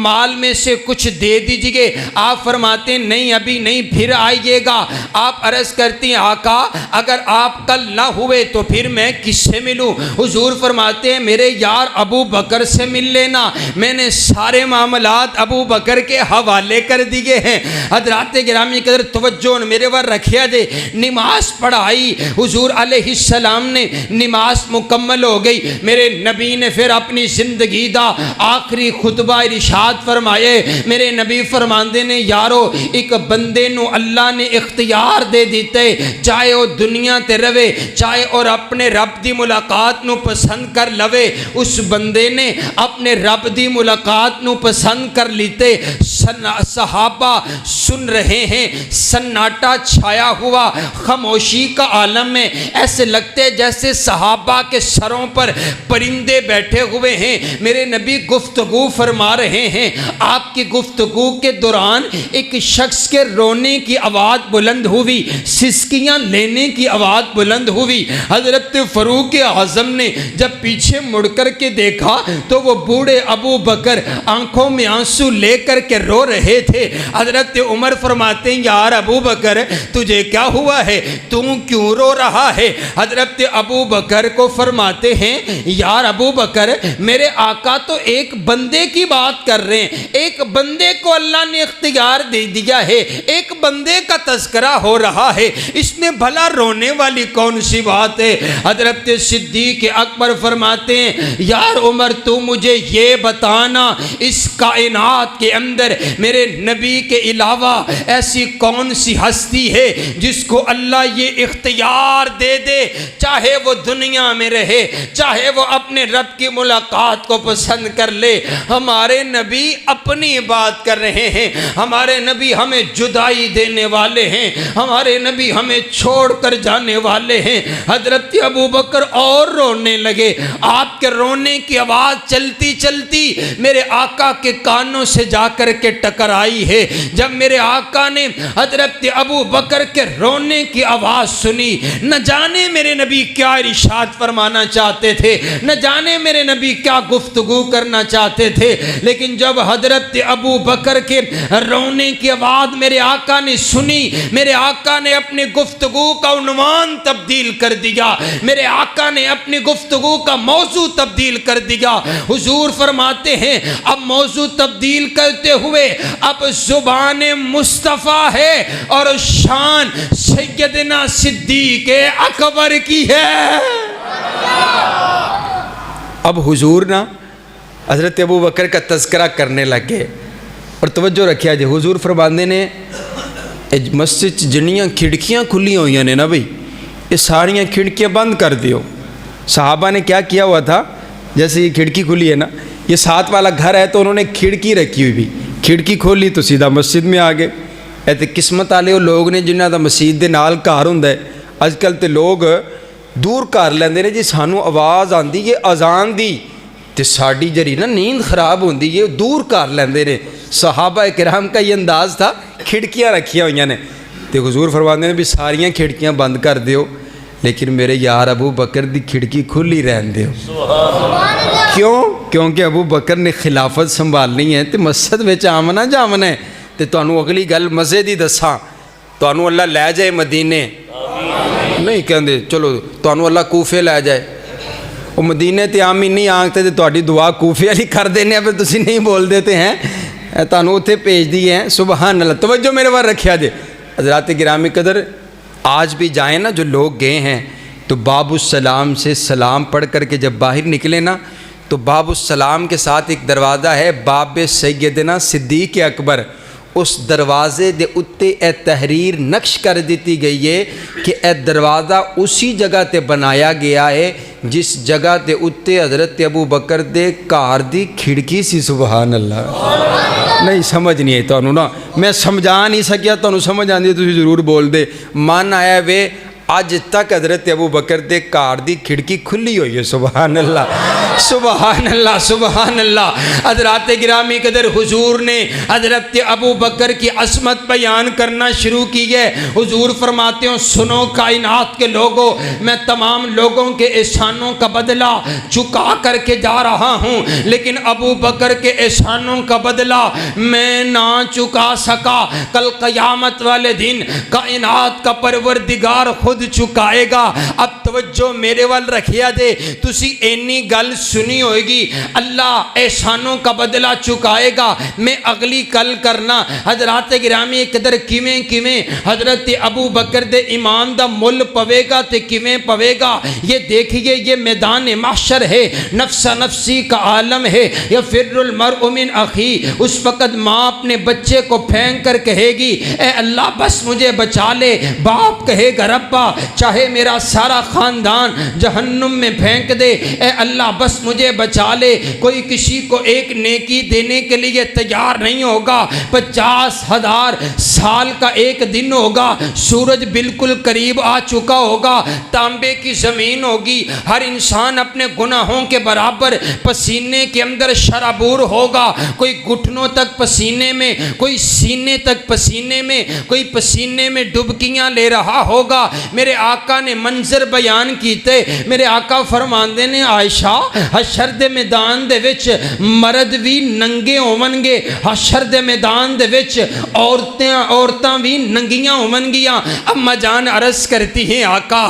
مال میں سے کچھ دے دیجئے۔ آپ فرماتے ہیں نہیں ابھی نہیں، پھر آئیے گا۔ آپ عرض کرتی ہیں آقا اگر آپ کل نہ ہوئے تو پھر میں کس سے ملوں؟ حضور فرماتے ہیں میرے یار ابو بکر سے مل لینا، میں نے سارے معاملات ابو بکر کے حوالے کر دیے ہیں۔ حضرات گرامی قدر توجہ میرے ور رکھیا دے، نماز پڑھائی حضور علیہ السلام نے، نماز مکمل ہو گئی۔ میرے نبی نے پھر اپنی زندگی دا آخری خطبہ ارشاد فرمائے۔ میرے نبی فرماندے نے یارو ایک بندے نو اللہ نے اختیار دے دیتے، چاہے وہ دنیا تے روے چاہے اور اپنے رب دی ملاقات نو پسند کر لوے۔ اس بندے نے اپنے رب دی ملاقات نو پسند کر لیتے۔ صحابہ سن رہے ہیں، سناٹا چھایا ہوا، خاموشی کا عالم میں، ایسے لگتے جیسے صحابہ کے سروں پر پرندے بیٹھے ہوئے ہیں۔ میرے نبی گفتگو فرما رہے ہیں، آپ کی گفتگو کے دوران ایک شخص کے رونے کی آواز بلند ہوئی، سسکیاں لینے کی آواز بلند ہوئی۔ حضرت فاروق اعظم نے جب پیچھے مڑ کر کے دیکھا تو وہ بوڑھے ابو بکر آنکھوں میں آنسو لے کر کے رو رہے تھے۔ حضرت عمر فرماتے ہیں یار ابو بکر تجھے کیا ہوا ہے، تم کیوں رو رہا ہے؟ حضرت ابو بکر کو فرماتے ہیں یار ابو بکر میرے آقا تو ایک بندے کی بات کر رہے ہیں، ایک بندے کو اللہ نے اختیار دے دیا ہے، ایک بندے کا تذکرہ ہو رہا ہے، اس میں بھلا رونے والی کون سی بات ہے؟ حضرت صدیق اکبر فرماتے ہیں یار عمر تو مجھے یہ بتانا اس کائنات کے اندر میرے نبی کے علاوہ ایسی کون سی ہستی ہے جس کو اللہ یہ اختیار دے دے، چاہے وہ دنیا میں رہے چاہے وہ اپنے رب کی ملاقات کو پسند کر لے۔ ہمارے نبی اپنی بات کر رہے ہیں، ہمارے نبی ہمیں جدائی دینے والے ہیں، ہمارے نبی ہمیں چھوڑ کر جانے والے ہیں۔ حضرت ابو بکر اور رونے لگے، آپ کے رونے کی آواز چلتی چلتی میرے آقا کے کانوں سے جا کر کے ٹکرائی ہے۔ جب میرے آقا نے حضرت ابو بکر کے رونے کی آواز سنی، نہ جانے میرے نبی کیا ارشاد فرمانا چاہتے تھے، نہ جانے میرے نبی کیا گفتگو کرنا چاہتے تھے، لیکن جب حضرت ابو بکر کے رونے کی آواز میرے آقا نے سنی، میرے آقا نے اپنی گفتگو کا عنوان تبدیل کر دیا، میرے آقا نے اپنی گفتگو کا موضوع تبدیل کر دیا۔ حضور فرماتے ہیں اب موضوع تبدیل کرتے ہوئے اب زبان مصطفیٰ ہے اور شان سیدنا صدیق اکبر کی ہے۔ اب حضور نا حضرت ابو بکر کا تذکرہ کرنے لگے، اور توجہ رکھیا جی حضور فرماندے نے مسجد جنیاں کھڑکیاں کھلی ہوئی نے نا بھئی یہ ساریاں کھڑکیاں بند کر دیو۔ صحابہ نے کیا کیا ہوا تھا، جیسے یہ کھڑکی کھلی ہے نا، یہ ساتھ والا گھر ہے تو انہوں نے کھڑکی رکھی ہوئی بھی، کھڑکی کھولی تو سیدھا مسجد میں آگے۔ ایتے قسمت والے وہ لوگ نے جنہاں دا مسجد دے نال گھر ہوندا ہے، اج کل تے لوگ دور کر لیندے نے جی سانو آواز آندی یہ اذان دی تے ساڈی جڑی نا نیند خراب ہوندی یہ دور کر لیندے نے۔ صحابہ کرام کا یہ انداز تھا، کھڑکیاں رکھیاں ہوئیاں نے تے حضور فرماندے نے بھی ساریاں کھڑکیاں بند کر دیو، لیکن میرے یار ابو بکر دی کھڑکی کھلی رہن دیو۔ کیوں؟ کیونکہ ابو بکر نے خلافت سنبھالنی ہے تے مسجد وچ آمنا جامنا ہے۔ تے تانوں اگلی گل مزے دی دساں، تانوں اللہ لے جائے مدینے نہیں کہندے چلو تانوں اللہ کوفے لے جائے، وہ مدینے تے آمین نہیں آنکھتے تے تہاڈی دعا کوفے والی کر دینے پھر تسی نہیں بول دیتے ہیں، تانوں اتنے بھیج دیے ہیں۔ سبحان اللہ، توجہ میرے بار رکھیا جے۔ حضرات گرامی قدر آج بھی جائیں نا جو لوگ گئے ہیں تو باب السلام سے سلام پڑھ کر کے جب باہر نکلے نا تو باب السلام کے ساتھ ایک دروازہ ہے باب سیدنا صدیق اکبر، اس دروازے دے اتے اے تحریر نقش کر دیتی گئی ہے کہ اے دروازہ اسی جگہ تے بنایا گیا ہے جس جگہ تے اتے حضرت ابو بکر دے گھر دی کھڑکی سی. سبحان اللہ. نہیں سمجھ نہیں آئی تانوں نا, میں سمجھا نہیں سکیا, تانوں سمجھ آندی تسی ضرور بول دے. من آیا وے اج تک حضرت ابو بکر دے گھر دی کھڑکی کھلی ہوئی ہے. سبحان اللہ سبحان اللہ سبحان اللہ. حضرات گرامی قدر, حضور نے حضرت ابو بکر کی عظمت بیان کرنا شروع کی ہے. حضور فرماتے ہیں سنو کائنات کے لوگوں, میں تمام لوگوں کے احسانوں کا بدلہ چکا کر کے جا رہا ہوں, لیکن ابو بکر کے احسانوں کا بدلہ میں نہ چکا سکا. کل قیامت والے دن کائنات کا پروردگار خود چکائے گا. اب توجہ میرے وال رکھیا جے, تسی اینی گل سنی ہوئے گی اللہ احسانوں کا بدلہ چکائے گا. میں اگلی کل کرنا حضرات گرامی قدر کیویں حضرت ابو بکر دے ایمان دا مل پوے گا تے کیویں پوے گا. یہ دیکھئے یہ میدان محشر ہے, نفس نفسی کا عالم ہے. یفر المرء من اخی, اس وقت ماں اپنے بچے کو پھینک کر کہے گی اے اللہ بس مجھے بچا لے. باپ کہے گا ربا چاہے میرا سارا خاندان جہنم میں پھینک دے, اے اللہ بس مجھے بچا لے. کوئی کسی کو ایک نیکی دینے کے لیے تیار نہیں ہوگا. 50,000 سال کا ایک دن ہوگا, سورج بالکل قریب آ چکا ہوگا, تانبے کی زمین ہوگی, ہر انسان اپنے گناہوں کے برابر پسینے کے اندر شرابور ہوگا. کوئی گھٹنوں تک پسینے میں, کوئی سینے تک پسینے میں, کوئی پسینے میں ڈبکیاں لے رہا ہوگا. میرے آقا نے منظر بیان کیتے. میرے آقا فرماندے نے عائشہ حشر دے میدان دے وچ مرد بھی ننگے ہون گے, حشر دے میدان دے وچ عورتاں بھی ننگیاں ہون گیاں. اما جان عرض کرتی ہیں آقا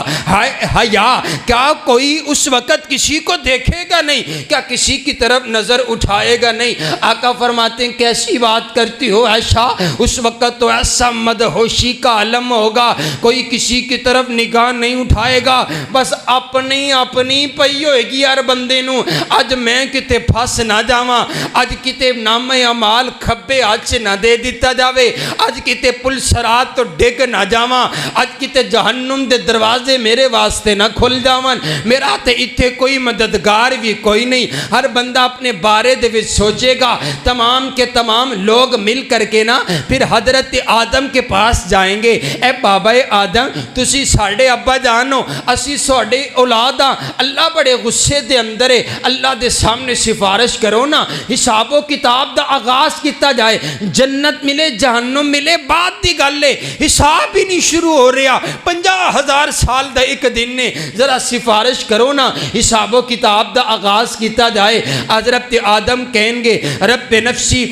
حیا کیا کوئی اس وقت کسی کو دیکھے گا نہیں, کیا کسی کی طرف نظر اٹھائے گا نہیں؟ آقا فرماتے ہیں کیسی بات کرتی ہو عائشہ, اس وقت تو ایسا مدہوشی کا عالم ہوگا, کوئی کسی کی طرف نگاہ نہیں اٹھائے گا, بس اپنی پئی ہوئے گی یار بندے نو. اج میں کتے پھس نہ جاواں, اج کتے نام اعمال کھبے ہاتھ نہ دے دیتا جاوے, اج کتے پل صراط تو ڈگ نہ جاواں, اج کتے جہنم دے دروازے میرے واسطے نہ کھل جاون. میرا تے ایتھے کوئی مددگار بھی کوئی نہیں. ہر بندہ اپنے بارے دے وچ سوچے گا. تمام کے تمام لوگ مل کر کے نا پھر حضرت آدم کے پاس جائیں گے, اے بابا آدم تسی ساڑھے ابا جانو, اسی ساڑھے اولاد ہاں. اللہ بڑے غصے دے اندر ہے, اللہ دے سامنے سفارش کرو نا, حساب و کتاب دا آغاز کیتا جائے. جنت ملے جہنم ملے بات دی گل ہے, حساب ہی نہیں شروع ہو رہا. 50,000 سال دا ایک دن نے, ذرا سفارش کرو نا, حساب و کتاب دا آغاز کیتا جائے. حضرت آدم کہیں گے رب نفسی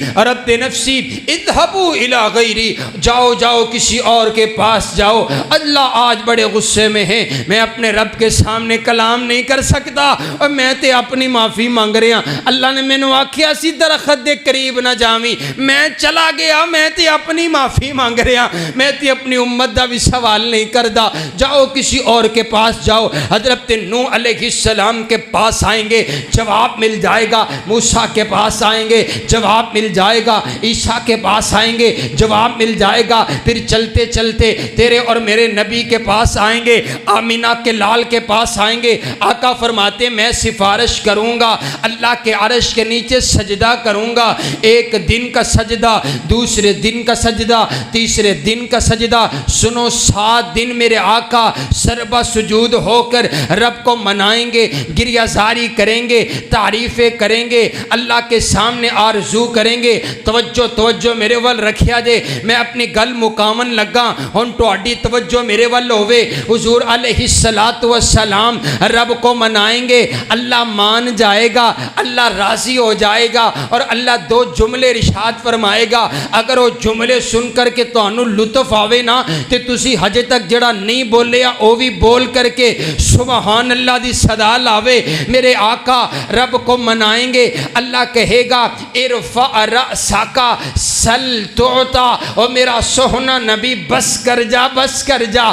اذهبوا الی غیری, جاؤ کسی اور کے پاس جاؤ. اللہ آج بڑے غصے میں ہیں, میں اپنے رب کے سامنے کلام نہیں کر سکتا اور میں تے اپنی معافی مانگ رہا. اللہ نے مینوں آکھیا سی درخت دے قریب نہ جاویں, میں چلا گیا, میں تے اپنی معافی مانگ رہا, میں تے اپنی امت دا بھی سوال نہیں کردا. جاؤ کسی اور کے پاس جاؤ. حضرت نوح علیہ السلام کے پاس آئیں گے, جواب مل جائے گا. موسیٰ کے پاس آئیں گے, جواب مل جائے گا. عیسیٰ کے پاس آئیں گے, جواب مل جائے گا. پھر چلتے چلتے تیرے اور میرے نبی کے پاس آئیں گے, آمینہ کے لال کے پاس آئیں گے. آقا فرماتے میں سفارش کروں گا, اللہ کے عرش کے نیچے سجدہ کروں گا. ایک دن کا سجدہ, دوسرے دن کا سجدہ, تیسرے دن کا سجدہ. سنو 7 دن میرے آقا سربا سجود ہو کر رب کو منائیں گے, گریہ زاری کریں گے, تعریفیں کریں گے, اللہ کے سامنے آرزو کریں گے. توجہ میرے وال رکھیا جے, میں اپنی گل مکامن لگا ہن تہاڈی توجہ میرے وال ہوے. حضور علیہ السلام رب کو منائیں گے, اللہ مان جائے گا, اللہ راضی ہو جائے گا اور اللہ 2 جملے ارشاد فرمائے گا. اگر وہ جملے سن کر کے تانوں لطف آوے نا تے تسی ہجے تک جڑا نہیں بولے او بھی بول کر کے سبحان اللہ دی صدا لاوے. میرے آقا رب کو منائیں گے, اللہ کہے گا ارفع رأسک سل تعطا, اور میرا سوہنا نبی بس کر جا.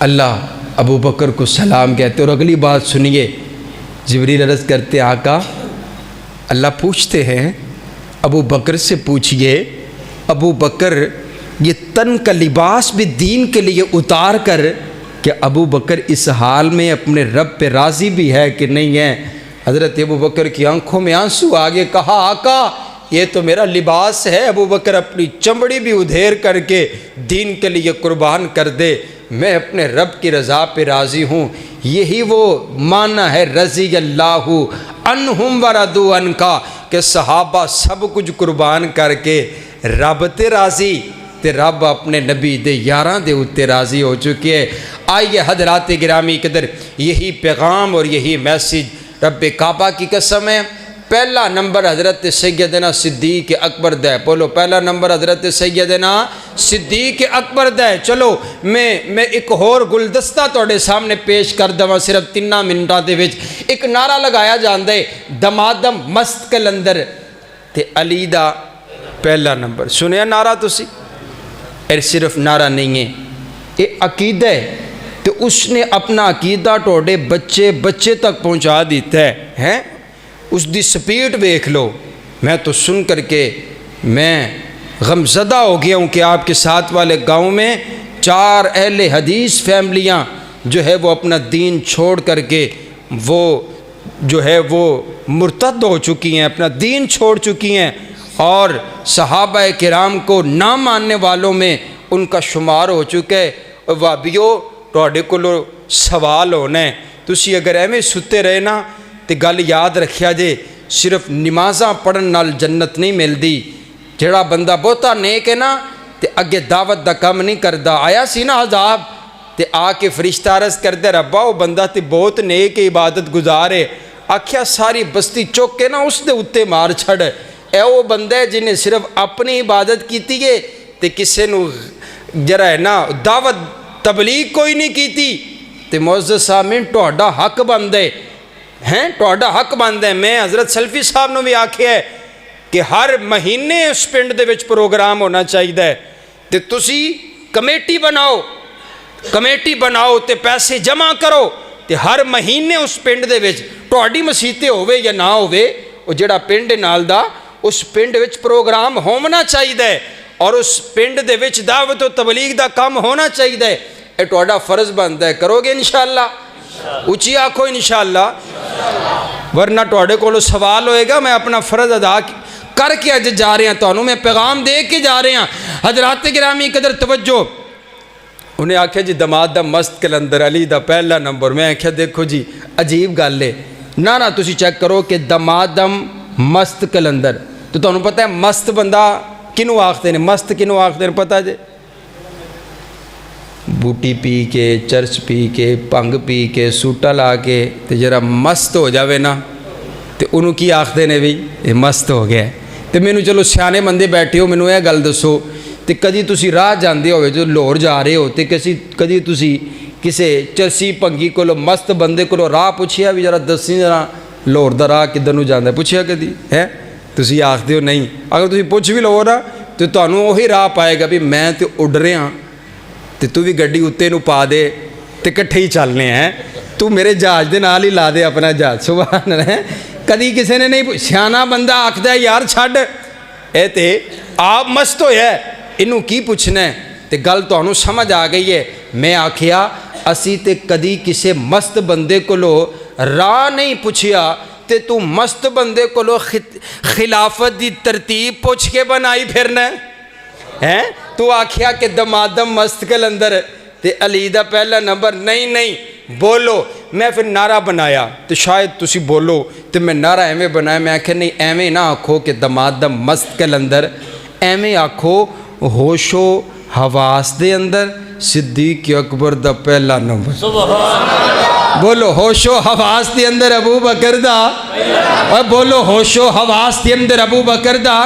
اللہ ابو بکر کو سلام کہتے. اور اگلی بات سنیے, جبریل عرض کرتے آقا اللہ پوچھتے ہیں ابو بکر سے پوچھئے, ابو بکر یہ تن کا لباس بھی دین کے لیے اتار کر, کہ ابو بکر اس حال میں اپنے رب پہ راضی بھی ہے کہ نہیں ہے. حضرت ابو بکر کی آنکھوں میں آنسو آگے, کہا آقا یہ تو میرا لباس ہے, ابو بکر اپنی چمڑی بھی ادھیر کر کے دین کے لیے قربان کر دے, میں اپنے رب کی رضا پہ راضی ہوں. یہی وہ معنی ہے رضی اللہ عنہم ورضوا عنہ کا, کہ صحابہ سب کچھ قربان کر کے رب تے راضی, تے رب اپنے نبی دے یاراں دے اتے راضی ہو چکے ہے. آئیے حضرات گرامی قدر, یہی پیغام اور یہی میسیج رب کعبہ کی قسم ہے. پہلا نمبر حضرت سیدنا صدیق اکبر دے, بولو پہلا نمبر حضرت سیدنا صدیق اکبر دے. چلو میں ایک اور گلدستہ توڑے سامنے پیش کر دوا, صرف 3 منٹاں دے وچ. ایک نعرہ لگایا جاندے دمادم مست کلندر تے علی دا پہلا نمبر. سنیا نعرہ تسی؟ اے صرف نعرہ نہیں ہے, یہ عقیدہ ہے. تو اس نے اپنا عقیدہ توڑے بچے تک پہنچا دیتا ہے. اس دی سپیڈ دیکھ لو. میں تو سن کر کے میں غمزدہ ہو گیا ہوں کہ آپ کے ساتھ والے گاؤں میں 4 اہل حدیث فیملیاں جو ہے وہ اپنا دین چھوڑ کر کے وہ جو ہے وہ مرتد ہو چکی ہیں, اپنا دین چھوڑ چکی ہیں, اور صحابہ کرام کو نہ ماننے والوں میں ان کا شمار ہو چکا ہے. وابیو تواڈے کولوں سوال ہونا ہے, تسی اگر ایویں ستے رہے نا تے گل یاد رکھیا جے, صرف نمازاں پڑھن نال جنت نہیں ملدی. جڑا بندہ بہتا نیک ہے نا تے اگے دعوت دا کم نہیں کردا. آیا سی نا عذاب تے آ کے فرشتہ عرض کردے ربا وہ بندہ تے بہت نیک عبادت گزار ہے. آکھیا ساری بستی چوک کے نا اس دے اتے مار چھڑ. اے وہ بندہ ہے جنہیں صرف اپنی عبادت کیتی ہے تے کسے نو جرا ہے نا دعوت تبلیغ کوئی نہیں کیتی. تے معزز سامعین تہاڈا حق بندے ہیں, تہاڈا حق بندا ہے. میں حضرت سلفی صاحب نے بھی آکھیا ہے کہ ہر مہینے اس پنڈ دے وچ پروگرام ہونا چاہیے, تے تسی کمیٹی بناؤ تے پیسے جمع کرو, تے ہر مہینے اس پنڈ دے وچ تہاڈی مسیتے ہوے یا نہ ہوے, او جڑا پنڈ نال دا اس پنڈ وچ پروگرام ہونا چاہیے, اور اس پنڈ دے وچ دعوت و تبلیغ دا کام ہونا چاہیے. اے تہاڈا فرض بندا ہے, کرو گے انشاءاللہ؟ اچھی آکھو انشاءاللہ, ورنہ تہاڈے کولوں سوال ہوئے گا. میں اپنا فرض ادا کر کے اج جا رہے ہیں, تانوں میں پیغام دے کے جا رہے ہیں. حضرات گرامی قدر توجہ. انہیں آکھیا جی دمادم مست کلندر علی دا پہلا نمبر. میں آکھیا دیکھو جی عجیب گل ہے, نہ تسی چیک کرو کہ دمادم مست کلندر. تو تانوں پتہ ہے مست بندہ کنوں آکھدے نے, مست کنوں آکھدے نے پتہ جے؟ بوٹی پی کے, چرچ پی کے, پنگ پی کے, سوٹا لا کے تے جرا مست ہو جاوے نا تے انہوں کی آکھدے نے بھی یہ مست ہو گیا ہے. تے مینوں چلو سیانے بندے بیٹھے ہو, مینوں یہ گل دسو تے کدی تسی راہ جاندے ہوئے جو لاہور جا رہے ہو تے کدی تسی کسے چرسی پنگی کولو مست بندے کولو راہ پوچھیا بھی جرا دسی جرا لاہور دا راہ کدھر نوں جاندا ہے, پوچھیا کدی ہے؟ تسی آکھدے ہو نہیں. اگر تسی پوچھ بھی لو نا تے تانوں وہی راہ پائے گا بھی میں تے اڈ رہا تے تو بھی گڈی اتے نو پا دے تے کٹھے ہی چلنے ہیں. تو میرے جہاز دے نال ہی لا دے اپنا جہاز. سبحان اللہ. کدی کسی نے نہیں سیانا بندہ آکھدا ہے یار چھڈ اے تے آپ مست ہویا ہے, انہوں کی پوچھنا ہے. تے گل تانوں سمجھ آ گئی ہے. میں آکھیا اسی تے کدی کسے مست بندے کولو راہ نہیں پوچھیا, تے تو مست بندے کولو خلافت دی ترتیب پوچھ کے بنائی پھرنا ہے. تو آکھیا کہ دمادم مست کلندر تے علی دا پہلا نمبر. نہیں بولو. میں پھر نعرہ بنایا تو شاید تسی بولو, تو میں نعرہ ایویں بنایا. میں آکھیا نہیں ایویں نہ آکھو کہ دمادم مست کلندر, ایویں آکھو ہوش و حواس دے اندر صدیق اکبر دا پہلا نمبر. بولو ہوش و حواس دے اندر ابو بکر دا, اور بولو ہوش و حواس دے اندر ابو بکر دا.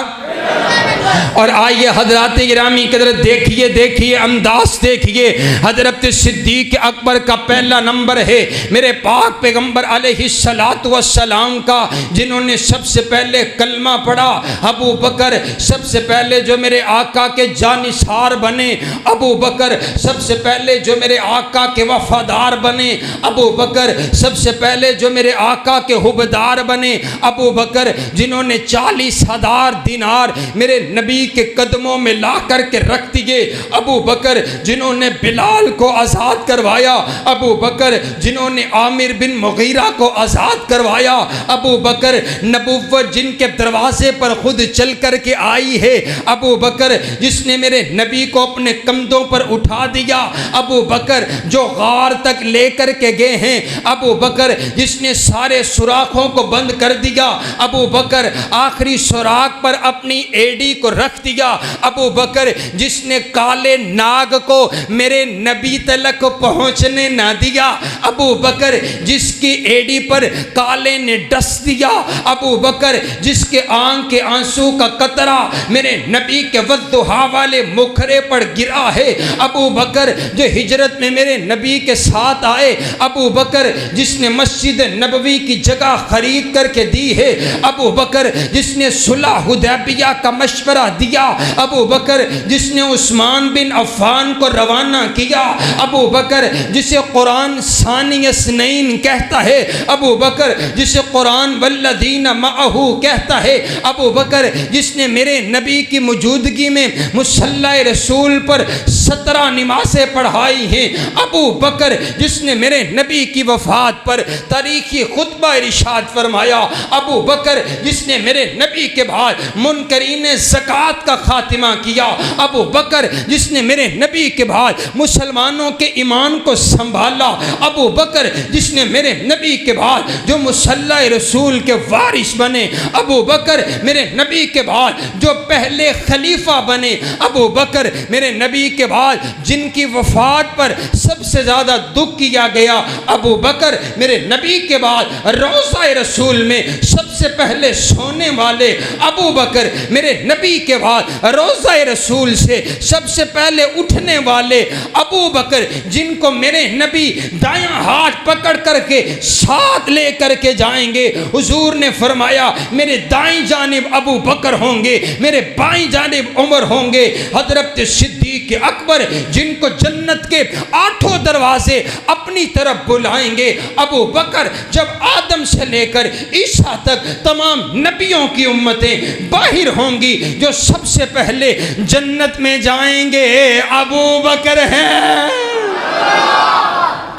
اور آئیے حضرات گرامی قدر دیکھیے انداز دیکھیے. حضرت صدیق اکبر کا پہلا نمبر ہے میرے پاک پیغمبر علیہ الصلوۃ والسلام کا, جنہوں نے سب سے پہلے کلمہ پڑھا. ابو بکر سب سے پہلے جو میرے آقا کے جانثار بنے. ابو بکر سب سے پہلے جو میرے آقا کے وفادار بنے. ابو بکر سب سے پہلے جو میرے آقا کے حبدار بنے. ابو بکر جنہوں نے 40,000 دینار میرے نبی کے قدموں میں لا کر کے رکھ دیے. ابو بکر جنہوں نے بلال کو آزاد کروایا. ابو بکر جنہوں نے عامر بن مغیرہ کو آزاد کروایا. ابو بکر نبوت جن کے دروازے پر خود چل کر کے آئی ہے. ابو بکر جس نے میرے نبی کو اپنے کندھوں پر اٹھا دیا. ابو بکر جو غار تک لے کر کے گئے ہیں. ابو بکر جس نے سارے سوراخوں کو بند کر دیا. ابو بکر آخری سوراخ پر اپنی ایڈی کو رکھ دیا. ابو بکر جس نے کالے ناگ کو میرے نبی تلک پہنچنے نہ دیا. ابو بکر جس کی ایڈی پر کالے نے ڈس دیا. ابو بکر جس کے آنکھ کے آنسو کا قطرہ میرے نبی کے والضحیٰ والے مکھرے پر گرا ہے. ابو بکر جو ہجرت میں میرے نبی کے ساتھ آئے. ابو بکر جس نے مسجد نبوی کی جگہ خرید کر کے دی ہے. ابو بکر جس نے صلح حدیبیہ کا مشورہ دیا. ابو بکر جس نے عثمان بن عفان کو روانہ کیا. ابو بکر جسے قرآن ثانی اثنین کہتا ہے. ابو بکر جسے قرآن والذین معہ کہتا ہے. ابو بکر جس نے میرے نبی کی موجودگی میں مصلی رسول پر 17 نمازیں پڑھائی ہیں. ابو بکر جس نے میرے نبی کی وفات پر تاریخی خطبہ ارشاد فرمایا. ابو بکر جس نے میرے نبی کے بعد منکرین زکوٰۃ کا خاتمہ کیا. ابو بکر جس نے میرے نبی کے بعد مسلمانوں کے ایمان کو سنبھالا. ابو بکر جس نے میرے نبی کے بعد جو مصلی رسول کے وارث بنے. ابو بکر میرے نبی کے بعد جو پہلے خلیفہ بنے. ابو بکر میرے نبی کے بعد جن کی وفات پر سب سے زیادہ دکھ کیا گیا. ابو بکر میرے نبی کے بعد روضہ رسول میں سب سے پہلے سونے والے. ابو بکر میرے نبی کے بعد روضہ رسول سے سب سے پہلے اٹھنے والے. ابو بکر جن کو میرے نبی دایاں ہاتھ پکڑ کر کے ساتھ لے کر کے جائیں گے. حضور نے فرمایا میرے دائیں جانب ابو بکر ہوں گے, میرے بائیں جانب عمر ہوں گے. حضرت صدیق اکبر جن کو جنت کے 8 دروازے اپنی طرف بلائیں گے. ابو بکر جب آدم سے لے کر عیسیٰ تک تمام نبیوں کی امتیں باہر ہوں گی, جو سب سے پہلے جنت میں جائیں گے ابو بکر ہیں.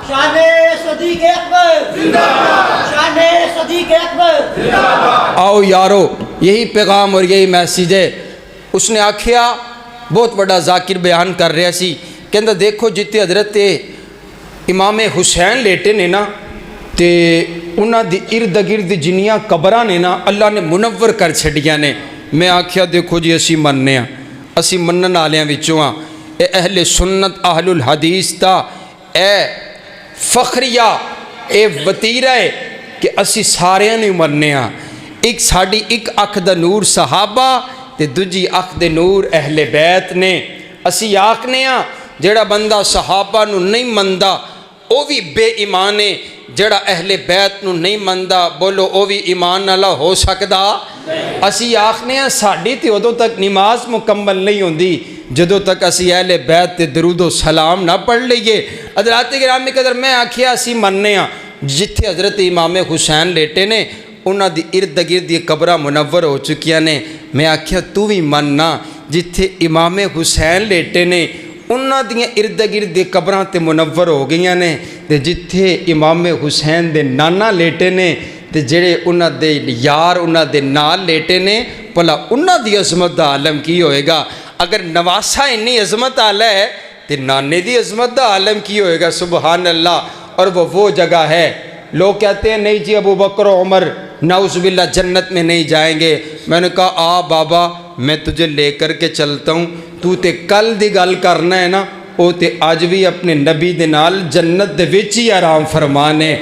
شان صدیق اکبر زندہ باد, شان صدیق اکبر زندہ باد. آؤ یارو, یہی پیغام اور یہی میسیج ہے. اس نے آکھیا بہت بڑا ذاکر بیان کر رہا سی, کہندا دیکھو جتے حضرت امام حسین لیٹے نے نا تے انہاں دی ارد گرد جنیاں قبراں نے نا اللہ نے منور کر چھڈیاں نے. میں آکھیا دیکھو جی اسی مننے ہاں, اسی منن والیاں وچوں ہاں. اے اہل سنت اہل الحدیث دا اے فخریہ اے وتیرہ ہے کہ اسی ساریاں نہیں مننے ہاں. ایک ساڈی ایک اکھ دا نور صحابہ تے دوجی اکھ دے نور اہل بیت نے. اسی آکھنے ہاں جڑا بندہ صحابہ نو نہیں مندا او بھی بے ایمان ہے, جڑا اہل بیت نو نہیں مندا بولو او بھی ایمان والا ہو سکدا. اسی آکھنے ہاں ساڈی تے ادوں تک نماز مکمل نہیں ہوندی جدوں تک اسی اہل بیت تے درود و سلام نہ پڑھ لئیے. حضرات گرامی قدر میں آکھیا اسی مننے ہاں جتھے حضرت امام حسین لیٹے نے انہاں دی ارد گرد دی قبراں منور ہو چکیاں نے. میں آکھیا تو بھی مننا جتھے امام حسین لیٹے نے انہاں دیاں ارد گرد دی قبراں تے منور ہو گئیاں نے, تے جتھے امام حسین دے نانا لیٹے نے تے جڑے انہاں دے یار انہاں دے نال لیٹے نے, بھلا انہاں دی عظمت دا عالم کی ہوئے گا. اگر نواسا انی عظمت والا ہے تے نانے دی عظمت دا عالم کی ہوئے گا. سبحان اللہ. اور وہ جگہ ہے, لوگ کہتے ہیں نہیں جی ابو بکر و عمر نعوذ باللہ جنت میں نہیں جائیں گے. میں نے کہا آ بابا میں تجھے لے کر کے چلتا ہوں, تو تے کل دی گل کرنا ہے نا او تے آج بھی اپنے نبی دے نال جنت دے وچ ہی آرام فرمانے.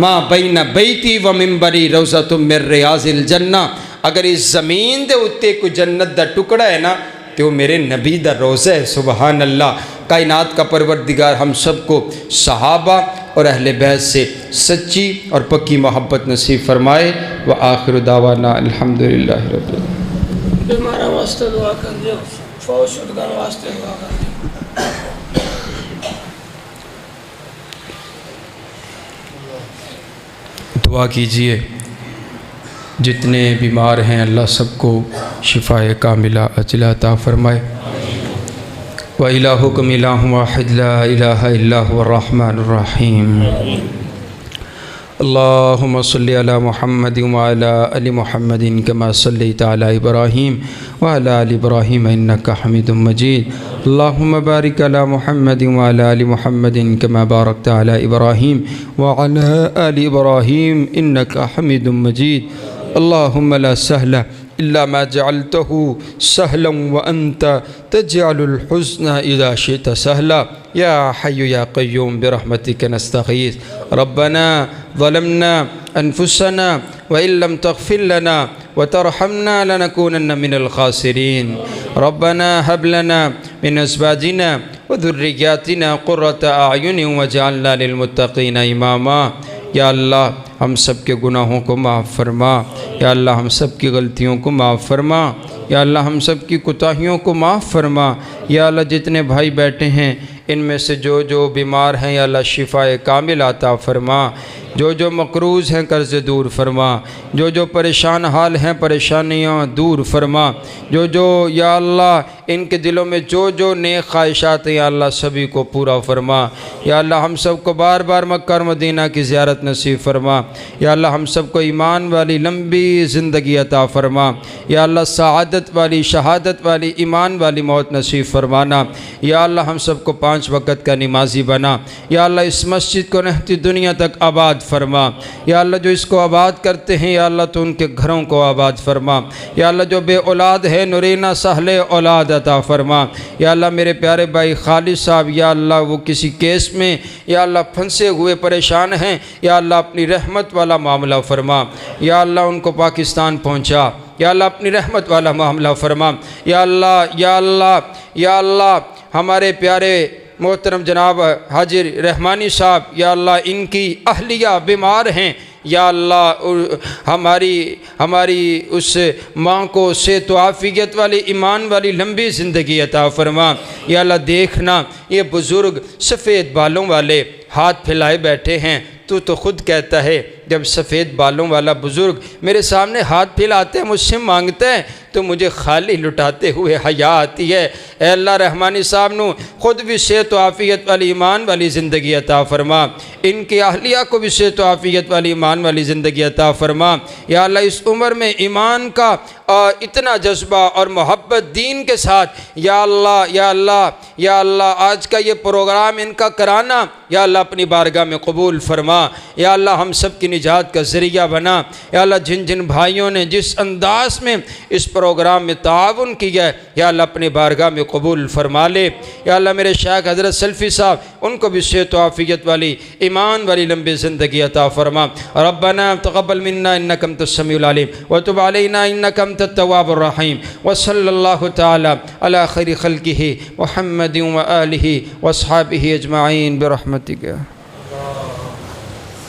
ماں بین بیتی و منبری روضۃ من ریاض الجنہ. اگر اس زمین دے اتے کوئی جنت دا ٹکڑا ہے نا تو وہ میرے نبی دا روزہ ہے۔ سبحان اللہ۔ کائنات کا پروردگار ہم سب کو صحابہ اور اہل بیت سے سچی اور پکی محبت نصیب فرمائے۔ وآخر دعوانا الحمدللہ رب العالمین۔ بیمارہ واسطے دعا کر دیا، فوج شدگار واسطے دعا کر دیا۔ دعا کیجئے جتنے بیمار ہیں اللہ سب کو شفاء کاملہ عاجلہ عطا فرمائے۔ وَإِلَٰهُكُمْ إِلَٰهٌ وَاحِدٌ لَا إِلَٰهَ إِلَّا هُوَ الرَّحْمَٰنُ الرَّحِيمُ۔ اللهم صل على محمد وعلى آل محمد كما صليت على إبراهيم وعلى آل إبراهيم إنك حميد مجيد۔ اللهم بارك على محمد وعلى آل محمد كما باركت على إبراهيم وعلى آل إبراهيم إنك حميد مجيد۔ اللهم لا سهل إلا ما جعلته سهلا وأنت تجعل الحزن إذا شئت سهلا۔ يا حي يا قيوم برحمتك نستغيث۔ ربنا ظلمنا أنفسنا وإن لم تغفر لنا وترحمنا لنكونن من الخاسرين۔ ربنا هب لنا من أزواجنا وذرياتنا قرة أعين واجعلنا للمتقين إماما۔ یا اللہ ہم سب کے گناہوں کو معاف فرما، یا اللہ ہم سب کی غلطیوں کو معاف فرما، یا اللہ ہم سب کی کوتاہیوں کو معاف فرما۔ یا اللہ جتنے بھائی بیٹھے ہیں ان میں سے جو بیمار ہیں یا اللہ شفاء کامل عطا فرما، جو مقروض ہیں قرض دور فرما، جو پریشان حال ہیں پریشانیاں دور فرما، جو یا اللہ ان کے دلوں میں جو نیک خواہشات ہیں یا اللہ سبھی کو پورا فرما۔ یا اللہ ہم سب کو بار بار مکہ اور مدینہ کی زیارت نصیب فرما۔ یا اللہ ہم سب کو ایمان والی لمبی زندگی عطا فرما۔ یا اللہ سعادت والی شہادت والی ایمان والی موت نصیب فرمانا۔ یا اللہ ہم سب کو 5 وقت کا نمازی بنا۔ یا اللہ اس مسجد کو رہتی دنیا تک آباد فرما۔ یا اللہ جو اس کو آباد کرتے ہیں یا اللہ تو ان کے گھروں کو آباد فرما۔ یا اللہ جو بے اولاد ہے نورینہ سہل اولاد عطا فرما۔ یا اللہ میرے پیارے بھائی خالد صاحب یا اللہ وہ کسی کیس میں یا اللہ پھنسے ہوئے پریشان ہیں، یا اللہ اپنی رحمت والا معاملہ فرما۔ یا اللہ ان کو پاکستان پہنچا، یا اللہ اپنی رحمت والا معاملہ فرما۔ یا اللہ یا اللہ یا اللہ ہمارے پیارے محترم جناب حاجی رحمانی صاحب یا اللہ ان کی اہلیہ بیمار ہیں، یا اللہ ہماری اس ماں کو صحت و عافیت والی ایمان والی لمبی زندگی عطا فرما۔ یا اللہ دیکھنا یہ بزرگ سفید بالوں والے ہاتھ پھیلائے بیٹھے ہیں، تو خود کہتا ہے جب سفید بالوں والا بزرگ میرے سامنے ہاتھ پھیلاتے ہیں مجھ سے مانگتے ہیں تو مجھے خالی لٹاتے ہوئے حیا آتی ہے۔ اے اللہ رحمانی صاحب نو خود بھی صحت و عافیت والی ایمان والی زندگی عطا فرما، ان کی اہلیہ کو بھی صحت و عافیت والی ایمان والی زندگی عطا فرما۔ یا اللہ اس عمر میں ایمان کا اتنا جذبہ اور محبت دین کے ساتھ یا اللہ یا اللہ یا اللہ آج کا یہ پروگرام ان کا کرانا یا اللہ اپنی بارگاہ میں قبول فرما۔ یا اللہ ہم سب کی نجات کا ذریعہ بنا۔ یا اللہ جن بھائیوں نے جس انداز میں اس پروگرام میں تعاون کیا ہے یا اللہ اپنی بارگاہ میں قبول فرما لے۔ یا اللہ میرے شیخ حضرت سلفی صاحب ان کو بھی صحت و عافیت والی ایمان والی لمبی زندگی عطا فرما۔ ربنا تقبل منا انک انت السمیع العلیم وتب علینا انک انت التواب الرحیم وصلی اللہ تعالی علی خیر خلقہ محمد وآلہ واصحابہ اجمعین برحمتک۔